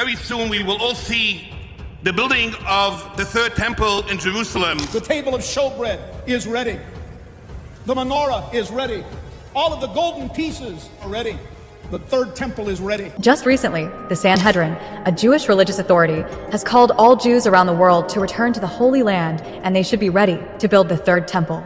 Very soon we will all see the building of the third temple in Jerusalem. The table of showbread is ready. The menorah is ready. All of the golden pieces are ready. The third temple is ready. Just recently, the Sanhedrin, a Jewish religious authority, has called all Jews around the world to return to the Holy Land, and they should be ready to build the third temple.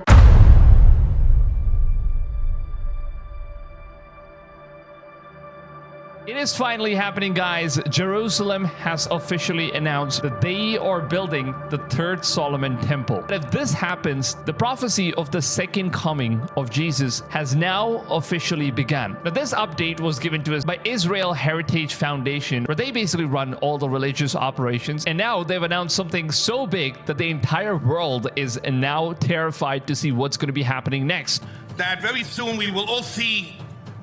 It is finally happening, guys. Jerusalem has officially announced that they are building the third Solomon temple. If this happens, the prophecy of the second coming of Jesus has now officially begun. Now, this update was given to us by Israel Heritage Foundation, where they basically run all the religious operations. And now they've announced something so big that the entire world is now terrified to see what's going to be happening next. That very soon we will all see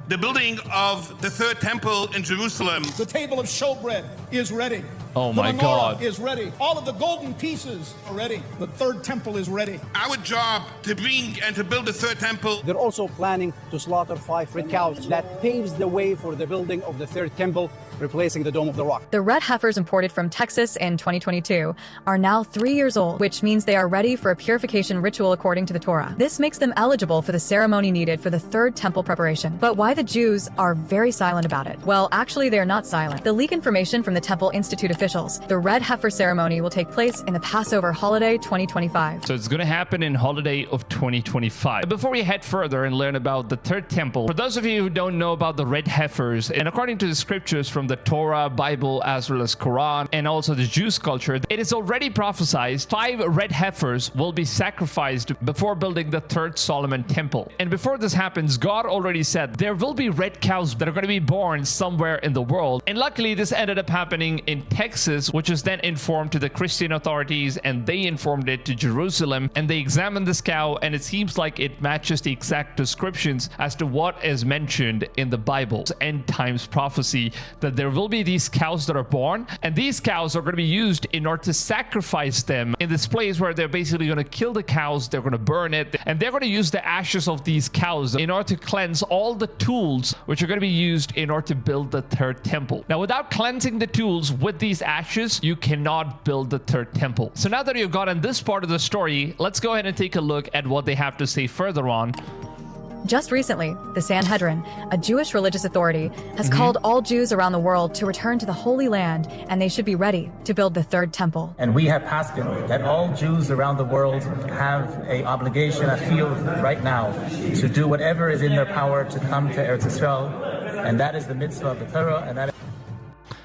the building of the third temple in Jerusalem. The table of showbread is ready. Oh my God. The menorah is ready. All of the golden pieces are ready. The third temple is ready. Our job to bring and to build the third temple. They're also planning to slaughter 5 red cows. That paves the way for the building of the third temple, replacing the Dome of the Rock. The red heifers imported from Texas in 2022 are now 3 years old, which means they are ready for a purification ritual according to the Torah. This makes them eligible for the ceremony needed for the third temple preparation. But why the Jews are very silent about it? Well, actually, they're not silent. The leak information from the Temple Institute officials. The red heifer ceremony will take place in the Passover holiday 2025. So it's going to happen in holiday of 2025. Before we head further and learn about the third temple, for those of you who don't know about the red heifers, and according to the scriptures from the Torah, Bible, as well as Quran, and also the Jewish culture, it is already prophesied 5 red heifers will be sacrificed before building the third Solomon temple. And before this happens, God already said there will be red cows that are going to be born somewhere in the world. And luckily, this ended up happening in Texas, which was then informed to the Christian authorities, and they informed it to Jerusalem, and they examined this cow, and it seems like it matches the exact descriptions as to what is mentioned in the Bible's end times prophecy, that there will be these cows that are born, and these cows are going to be used in order to sacrifice them in this place where they're basically going to kill the cows, they're going to burn it, and they're going to use the ashes of these cows in order to cleanse all the tools which are going to be used in order to build the third temple. Now, without cleansing the tools with these ashes, you cannot build the third temple. So now that you've gotten this part of the story, let's go ahead and take a look at what they have to say further on. Just recently, the Sanhedrin, a Jewish religious authority, has called all Jews around the world to return to the Holy Land, and they should be ready to build the third temple. And we have passed it, that all Jews around the world have an obligation, I feel right now, to do whatever is in their power to come to Eretz Yisrael, and that is the mitzvah of the Torah, and that is...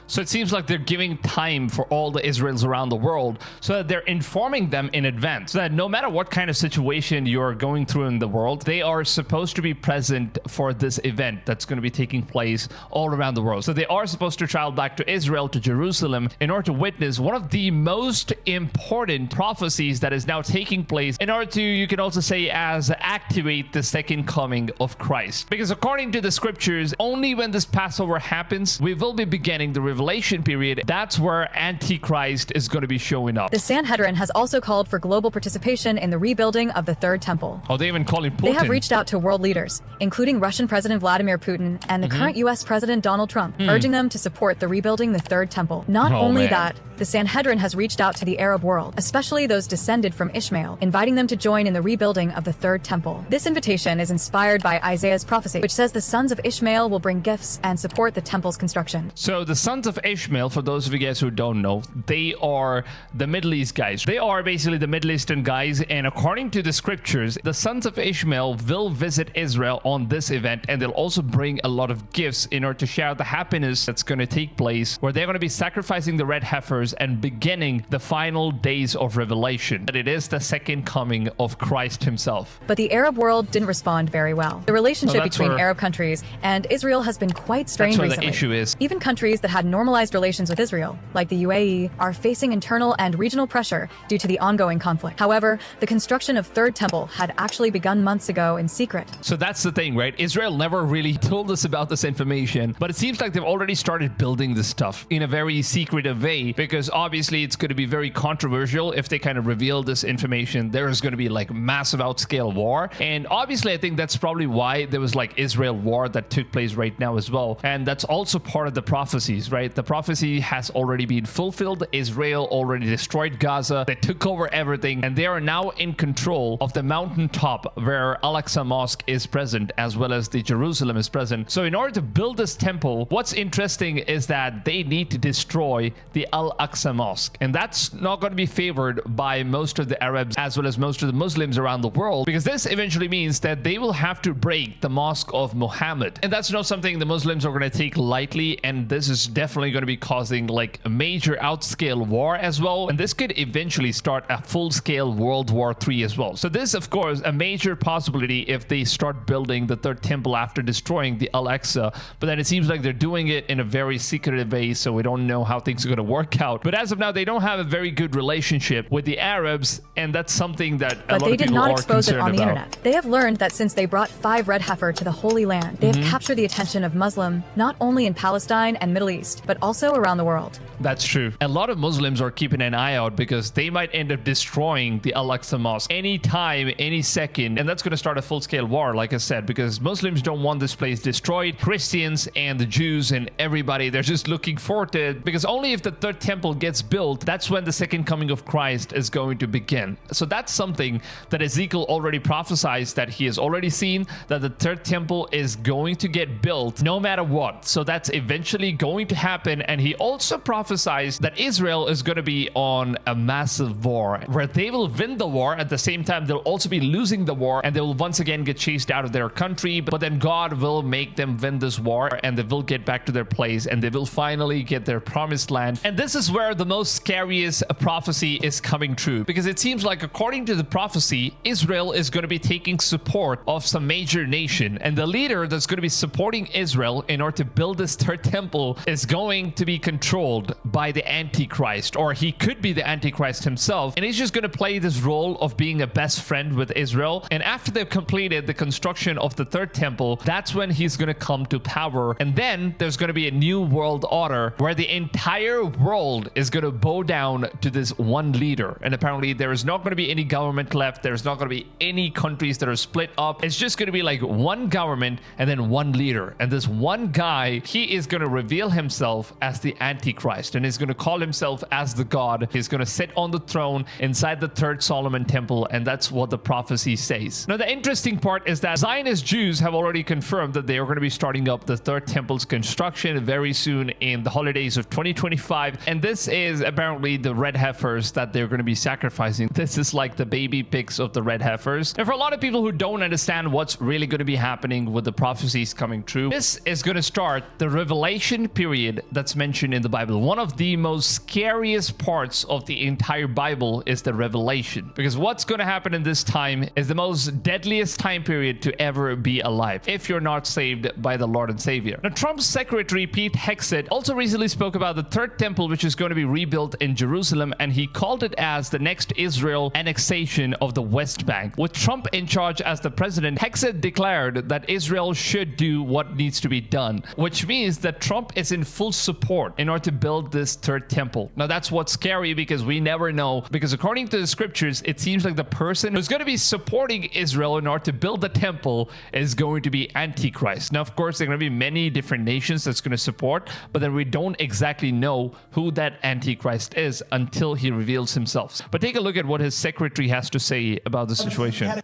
So it seems like they're giving time for all the Israelis around the world, so that they're informing them in advance, so that no matter what kind of situation you're going through in the world, they are supposed to be present for this event that's going to be taking place all around the world. So they are supposed to travel back to Israel, to Jerusalem, in order to witness one of the most important prophecies that is now taking place, in order to, you can also say, as activate the second coming of Christ. Because according to the scriptures, only when this Passover happens, we will be beginning the revelation period. That's where Antichrist is going to be showing up. The Sanhedrin has also called for global participation in the rebuilding of the third temple. Oh, they even call him Putin. They have reached out to world leaders, including Russian President Vladimir Putin and the current U.S. President Donald Trump, urging them to support the rebuilding the third temple. Not only that, the Sanhedrin has reached out to the Arab world, especially those descended from Ishmael, inviting them to join in the rebuilding of the third temple. This invitation is inspired by Isaiah's prophecy, which says the sons of Ishmael will bring gifts and support the temple's construction. So the sons of Ishmael, for those of you guys who don't know, they are the Middle East guys. They are basically the Middle Eastern guys, and according to the scriptures, the sons of Ishmael will visit Israel on this event, and they'll also bring a lot of gifts in order to share the happiness that's going to take place, where they're going to be sacrificing the red heifers and beginning the final days of revelation. That it is the second coming of Christ himself. But the Arab world didn't respond very well. The relationship between Arab countries and Israel has been quite strained recently. That's where the issue is. Even countries that had normalized relations with Israel, like the UAE, are facing internal and regional pressure due to the ongoing conflict. However, the construction of Third Temple had actually begun months ago in secret. So that's the thing, right? Israel never really told us about this information, but it seems like they've already started building this stuff in a very secretive way, because obviously it's going to be very controversial if they kind of reveal this information. There is going to be like massive outscale war, and obviously I think that's probably why there was like Israel war that took place right now as well, and that's also part of the prophecies, right? right? The prophecy has already been fulfilled. Israel already destroyed Gaza. They took over everything, and they are now in control of the mountaintop where Al-Aqsa Mosque is present, as well as the Jerusalem is present. So in order to build this temple, what's interesting is that they need to destroy the Al-Aqsa Mosque, and that's not going to be favored by most of the Arabs as well as most of the Muslims around the world, because this eventually means that they will have to break the Mosque of Muhammad, and that's not something the Muslims are going to take lightly, and this is definitely going to be causing like a major outscale war as well, and this could eventually start a full-scale World War III as well. So this, of course, a major possibility if they start building the third temple after destroying the Al-Aqsa, but then it seems like they're doing it in a very secretive way, so we don't know how things are going to work out. But as of now, they don't have a very good relationship with the Arabs, and that's something that a lot of people are concerned about. But they did not expose it on the internet. They have learned that since they brought 5 red heifer to the Holy Land, they have captured the attention of Muslim, not only in Palestine and Middle East, but also around the world. That's true. A lot of Muslims are keeping an eye out because they might end up destroying the Al-Aqsa Mosque anytime, any second, and that's going to start a full-scale war, like I said, because Muslims don't want this place destroyed. Christians and the Jews and everybody, they're just looking forward to it, because only if the third temple gets built, that's when the second coming of Christ is going to begin. So that's something that Ezekiel already prophesied, that he has already seen, that the third temple is going to get built no matter what. So that's eventually going to happen, and he also prophesied that Israel is going to be on a massive war where they will win the war. At the same time, they'll also be losing the war, and they will once again get chased out of their country, but then God will make them win this war, and they will get back to their place, and they will finally get their promised land. And this is where the most scariest prophecy is coming true, because it seems like, according to the prophecy, Israel is going to be taking support of some major nation, and the leader that's going to be supporting Israel in order to build this third temple is going to be controlled by the Antichrist, or he could be the Antichrist himself, and he's just going to play this role of being a best friend with Israel. And after they've completed the construction of the third temple, that's when he's going to come to power, and then there's going to be a new world order where the entire world is going to bow down to this one leader. And apparently there is not going to be any government left, there's not going to be any countries that are split up. It's just going to be like one government and then one leader, and this one guy, he is going to reveal himself as the Antichrist, and he's going to call himself as the God. He's going to sit on the throne inside the third Solomon temple, and that's what the prophecy says. Now, the interesting part is that Zionist Jews have already confirmed that they are going to be starting up the third temple's construction very soon in the holidays of 2025, and this is apparently the red heifers that they're going to be sacrificing. This is like the baby pigs of the red heifers. And for a lot of people who don't understand what's really going to be happening with the prophecies coming true, this is going to start the revelation period that's mentioned in the Bible. One of the most scariest parts of the entire Bible is the revelation, because what's going to happen in this time is the most deadliest time period to ever be alive if you're not saved by the Lord and Savior. Now, Trump's secretary Pete Hegseth also recently spoke about the third temple, which is going to be rebuilt in Jerusalem, and he called it as the next Israel annexation of the West Bank. With Trump in charge as the president, Hegseth declared that Israel should do what needs to be done, which means that Trump is in full support in order to build this third temple. Now, that's what's scary, because we never know, because according to the scriptures, it seems like the person who's going to be supporting Israel in order to build the temple is going to be Antichrist. Now, of course, there are going to be many different nations that's going to support, but then we don't exactly know who that Antichrist is until he reveals himself. But take a look at what his secretary has to say about the situation.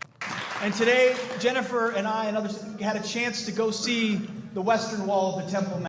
And today, Jennifer and I and others had a chance to go see the Western Wall of the Temple Mount.